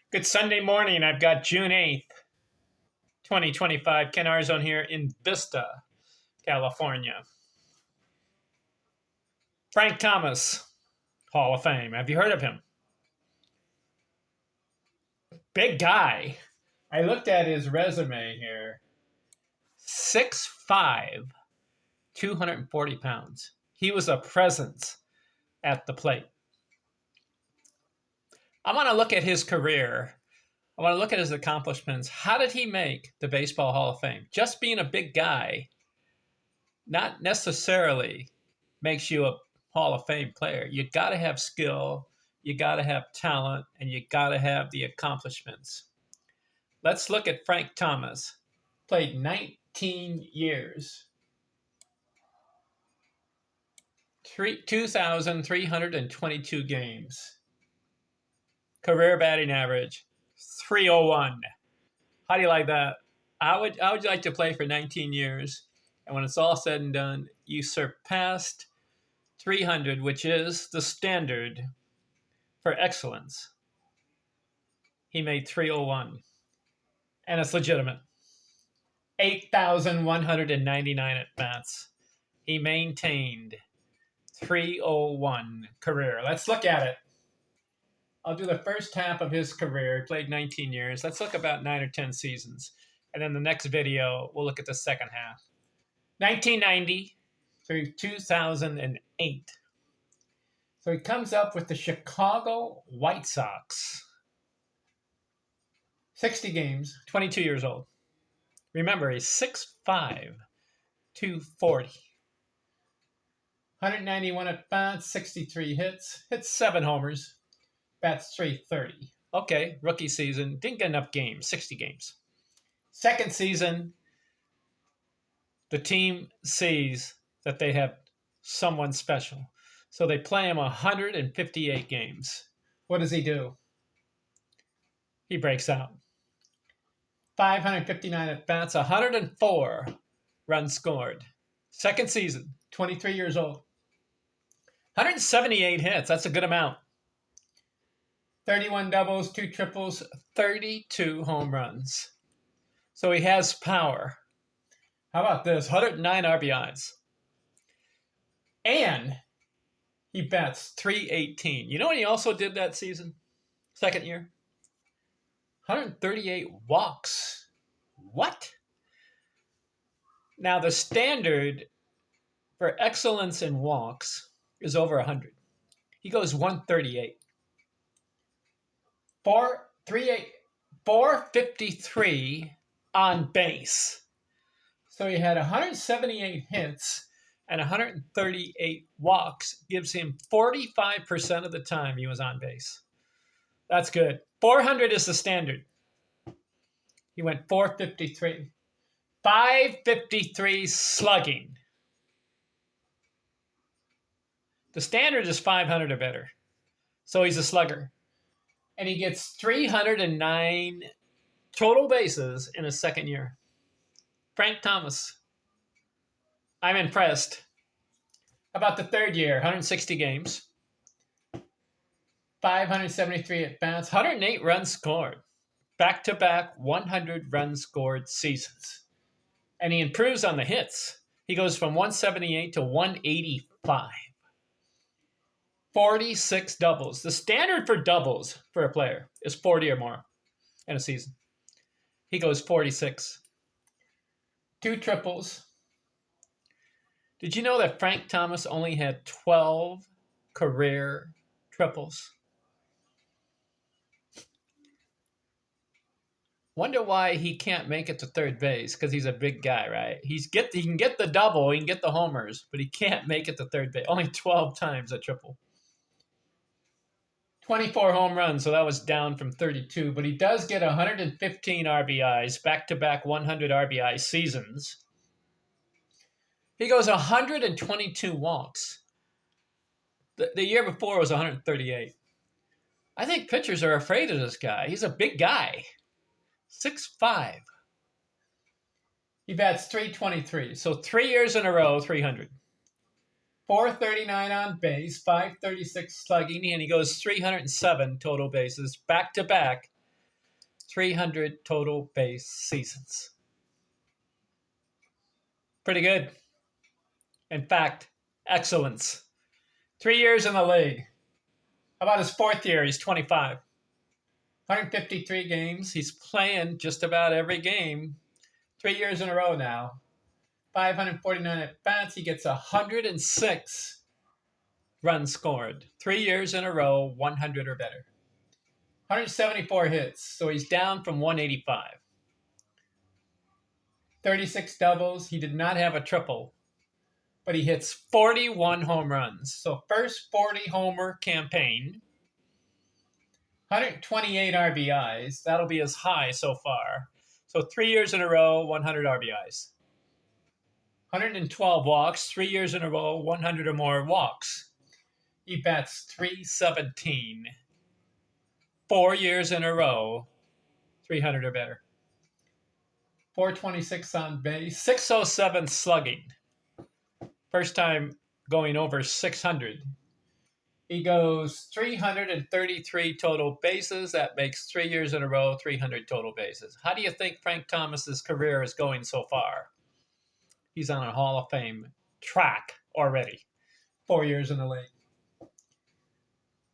Good Sunday morning. I've got June 8th, 2025. Ken Arzon here in Vista, California. Frank Thomas, Hall of Fame. Have you heard of him? Big guy. I looked at his resume here. 6'5", 240 pounds. He was a presence at the plate. I want to look at his career. I want to look at his accomplishments. How did he make the Baseball Hall of Fame? Just being a big guy not necessarily makes you a Hall of Fame player. You got to have skill, you got to have talent, and you got to have the accomplishments. Let's look at Frank Thomas. Played 19 years. 2,322 games. Career batting average, 301. How do you like that? How would you like to play for 19 years? And when it's all said and done, you surpassed 300, which is the standard for excellence. He made 301. And it's legitimate. 8,199 at bats. He maintained 301 career. Let's look at it. I'll do the first half of his career. He played 19 years. Let's look about 9 or 10 seasons. And then the next video, we'll look at the second half. 1990 through 2008. So he comes up with the Chicago White Sox. 60 games, 22 years old. Remember, he's 6'5", 240. 191 at bats, 63 hits, hits 7 homers, bats 330. Okay, rookie season, didn't get enough games, 60 games. Second season, the team sees that they have someone special. So they play him 158 games. What does he do? He breaks out. 559 at bats, 104 runs scored. Second season, 23 years old. 178 hits, that's a good amount. 31 doubles, 2 triples, 32 home runs. So he has power. How about this? 109 RBIs. And he bats .318. You know what he also did that season? Second year? 138 walks. What? Now, the standard for excellence in walks is over 100. He goes 138. 453 on base. So he had 178 hits and 138 walks. Gives him 45% of the time he was on base. That's good. 400 is the standard. He went 453. 553 slugging. The standard is 500 or better. So he's a slugger. And he gets 309 total bases in his second year. Frank Thomas. I'm impressed. How about the third year? 160 games. 573 at bats. 108 runs scored. Back-to-back 100 runs scored seasons. And he improves on the hits. He goes from 178 to 185. 46 doubles. The standard for doubles for a player is 40 or more in a season. He goes 46. 2 triples. Did you know that Frank Thomas only had 12 career triples? Wonder why he can't make it to third base, because he's a big guy, right? He can get the double, he can get the homers, but he can't make it to third base. Only 12 times a triple. 24 home runs, so that was down from 32, but he does get 115 RBIs, back-to-back 100 RBI seasons. He goes 122 walks. The year before was 138. I think pitchers are afraid of this guy. He's a big guy. 6'5". He bats .323, so 3 years in a row, 300. 439 on base, 536 slugging, and he goes 307 total bases back-to-back 300 total base seasons. Pretty good. In fact, excellence. 3 years in the league. How about his fourth year? He's 25. 153 games. He's playing just about every game. 3 years in a row now. 549 at bats. He gets 106 runs scored. 3 years in a row, 100 or better. 174 hits, so he's down from 185. 36 doubles. He did not have a triple, but he hits 41 home runs. So first 40 homer campaign. 128 RBIs. That'll be his high so far. So 3 years in a row, 100 RBIs. 112 walks, 3 years in a row, 100 or more walks. He bats .317. 4 years in a row, 300 or better. 426 on base, 607 slugging. First time going over 600. He goes 333 total bases. That makes 3 years in a row, 300 total bases. How do you think Frank Thomas's career is going so far? He's on a Hall of Fame track already. 4 years in the league.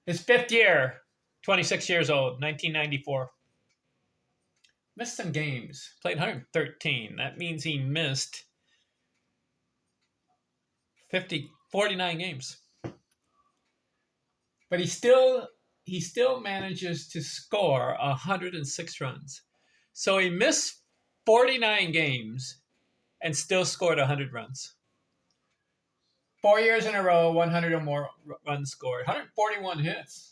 His fifth year, 26 years old, 1994. Missed some games. Played 113. That means he missed 49 games. But he still manages to score 106 runs. So he missed 49 games and still scored 100 runs. 4 years in a row, 100 or more runs scored. 141 hits.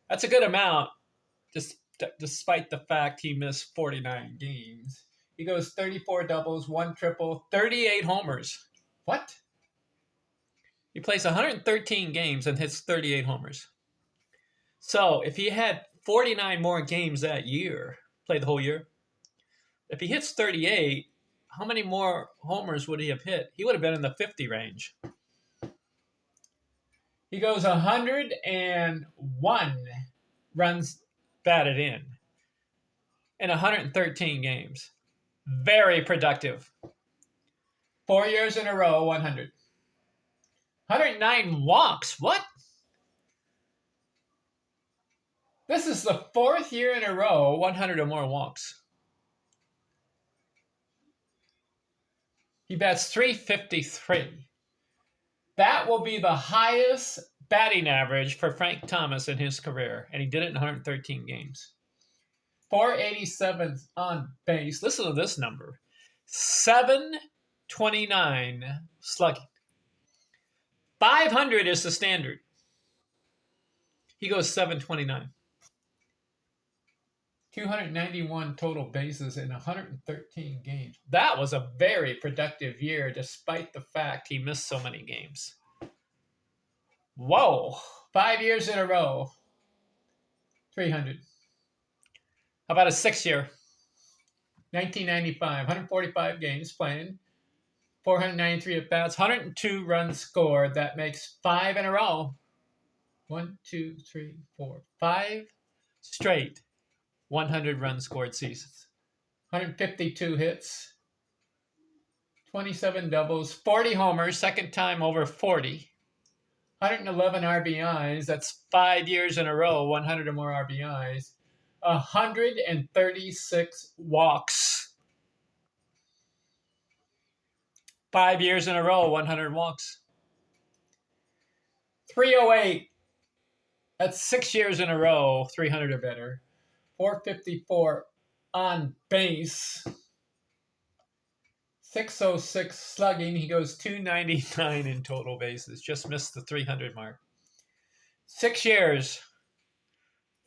That's a good amount, despite the fact he missed 49 games. He goes 34 doubles, 1 triple, 38 homers. What? He plays 113 games and hits 38 homers. So if he had 49 more games that year, played the whole year, if he hits 38, how many more homers would he have hit? He would have been in the 50 range. He goes 101 runs batted in 113 games. Very productive. 4 years in a row, 100. 109 walks. What? This is the fourth year in a row, 100 or more walks. He bats .353. That will be the highest batting average for Frank Thomas in his career, and he did it in 113 games. 487 on base. Listen to this number. 729 slugging. 500 is the standard. He goes 729. 291 total bases in 113 games. That was a very productive year, despite the fact he missed so many games. Whoa. 5 years in a row, 300. How about a 6 year? 1995, 145 games playing, 493 at-bats, 102 runs scored. That makes 5 in a row. 1, 2, 3, 4, 5 straight 100 runs scored seasons. 152 hits, 27 doubles, 40 homers, second time over 40. 111 RBIs, that's 5 years in a row, 100 or more RBIs. 136 walks. 5 years in a row, 100 walks. 308. That's 6 years in a row, 300 or better. 454 on base. 606 slugging. He goes 299 in total bases. Just missed the 300 mark. 6 years.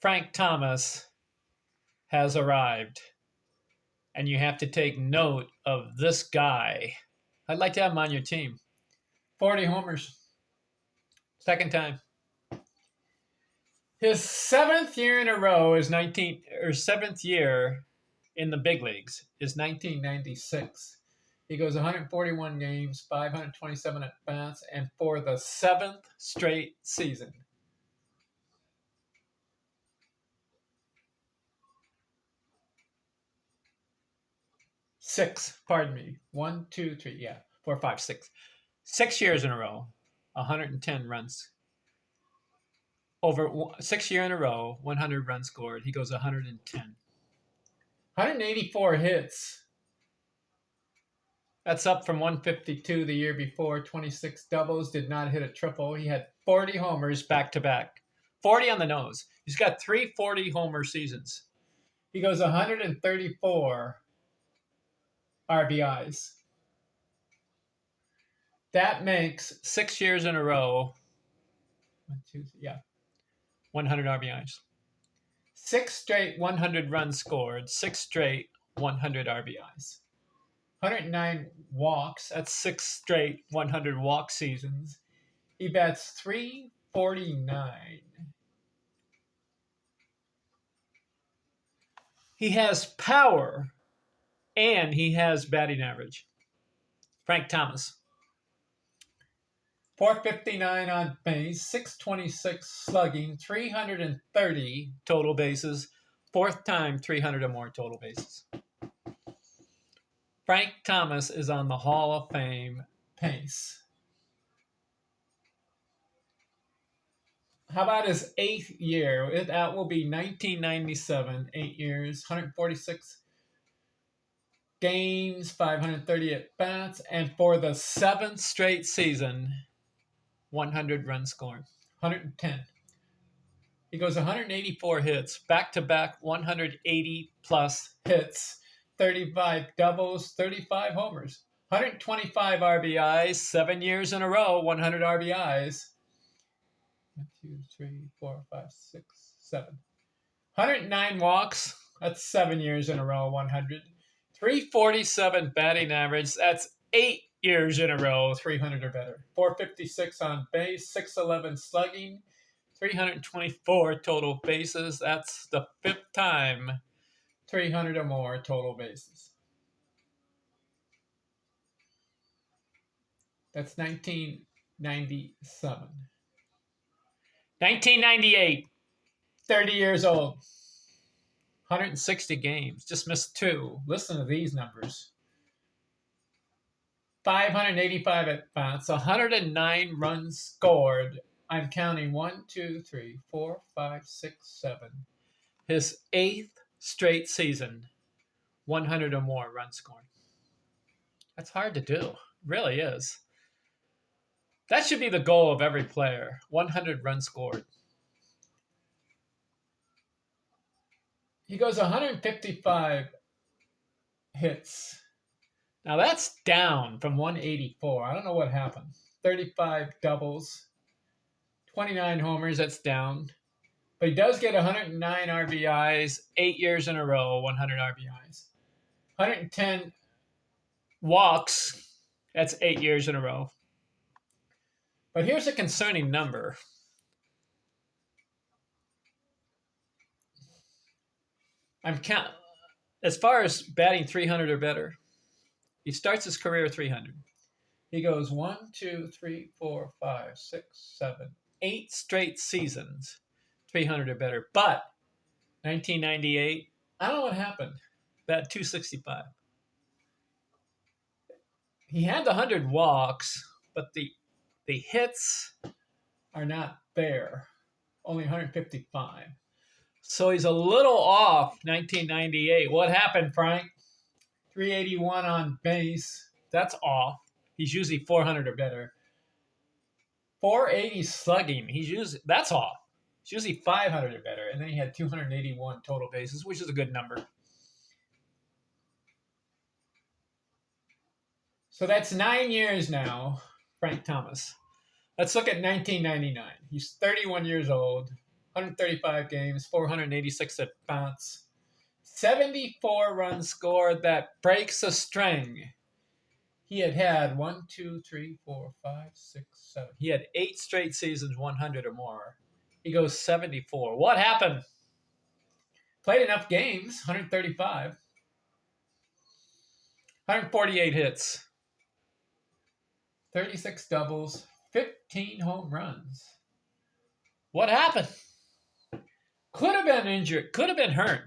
Frank Thomas has arrived. And you have to take note of this guy. I'd like to have him on your team. 40 homers. Second time. His 7th year in a row is 7th year in the big leagues is 1996. He goes 141 games, 527 at-bats, and for the 7th straight season, Six, pardon me. 1, 2, 3, yeah. 4, 5, 6. 6 years in a row, 110 runs. Over 6 years in a row, 100 runs scored. He goes 110. 184 hits. That's up from 152 the year before. 26 doubles, did not hit a triple. He had 40 homers back to back. 40 on the nose. He's got 340 homer seasons. He goes 134 RBIs. That makes 6 years in a row. 100 RBIs. 6 straight 100 runs scored. 6 straight 100 RBIs. 109 walks. That's 6 straight 100 walk seasons. He bats .349. He has power, and he has batting average. Frank Thomas. .459 on base, .626 slugging, 330 total bases. Fourth time 300 or more total bases. Frank Thomas is on the Hall of Fame pace. How about his 8th year? That will be 1997, 8 years, 146 games, 530 at-bats, and for the 7th straight season, 100 runs scored, 110. He goes 184 hits, back-to-back 180-plus hits, 35 doubles, 35 homers, 125 RBIs, 7 years in a row, 100 RBIs. 1, 2, 3, 4, 5, 6, 7. 109 walks. That's 7 years in a row, 100. 347 batting average. That's 8 years in a row, 300 or better. 456 on base, 611 slugging, 324 total bases. That's the 5th time 300 or more total bases. That's 1997. 1998, 30 years old, 160 games, just missed 2. Listen to these numbers. 585 at-bats, 109 runs scored. I'm counting 1, 2, 3, 4, 5, 6, 7. His 8th straight season, 100 or more runs scored. That's hard to do. It really is. That should be the goal of every player, 100 runs scored. He goes 155 hits. Now that's down from 184. I don't know what happened. 35 doubles, 29 homers, that's down. But he does get 109 RBIs, 8 years in a row, 100 RBIs. 110 walks, that's 8 years in a row. But here's a concerning number. As far as batting 300 or better, he starts his career 300. He goes 1, 2, 3, 4, 5, 6, 7, 8 straight seasons, 300 or better. But 1998, I don't know what happened. Bat .265. He had the 100 walks, but the hits are not there. Only 155. So he's a little off 1998. What happened, Frank? 381 on base. That's off. He's usually 400 or better. 480 slugging. That's off. He's usually 500 or better. And then he had 281 total bases, which is a good number. So that's 9 years now, Frank Thomas. Let's look at 1999. He's 31 years old, 135 games, 486 at-bats, 74 runs scored. That breaks a string. He had 1, 2, 3, 4, 5, 6, 7. He had 8 straight seasons, 100 or more. He goes 74. What happened? Played enough games, 135. 148 hits. 36 doubles, 15 home runs. What happened? Could have been injured, could have been hurt.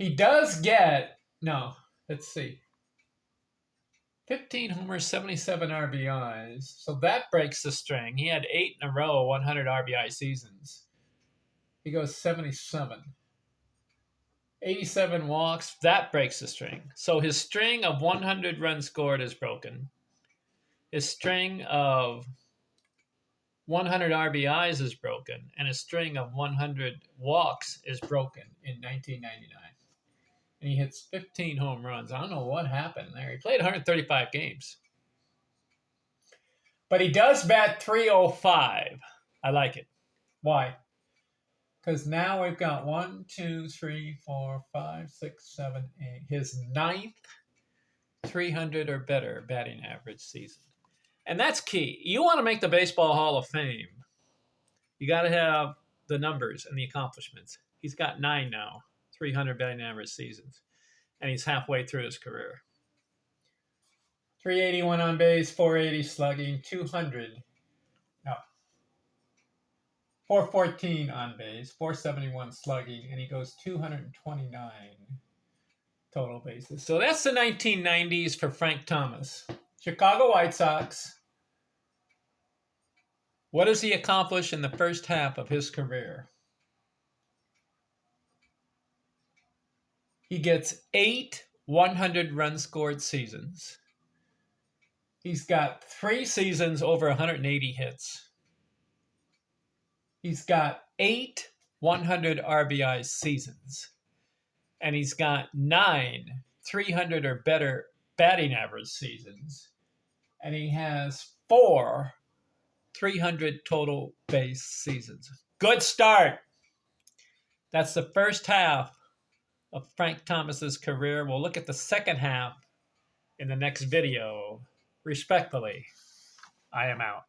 He does get, no, let's see, 15 homers, 77 RBIs. So that breaks the string. He had 8 in a row, 100 RBI seasons. He goes 77. 87 walks. That breaks the string. So his string of 100 runs scored is broken. His string of 100 RBIs is broken. And his string of 100 walks is broken in 1999. And he hits 15 home runs. I don't know what happened there. He played 135 games. But he does bat 305. I like it. Why? Because now we've got 1, 2, 3, 4, 5, 6, 7, 8. His 9th 300 or better batting average season. And that's key. You want to make the Baseball Hall of Fame, you got to have the numbers and the accomplishments. He's got 9 now, 300 batting average seasons. And he's halfway through his career. 381 on base, 480 slugging, 414 on base, 471 slugging, and he goes 229 total bases. So that's the 1990s for Frank Thomas. Chicago White Sox. What does he accomplish in the first half of his career? He gets 8 100 run scored seasons. He's got 3 seasons over 180 hits. He's got 8 100 RBI seasons. And he's got 9 300 or better batting average seasons. And he has 4 300 total base seasons. Good start. That's the first half of Frank Thomas's career. We'll look at the second half in the next video. Respectfully, I am out.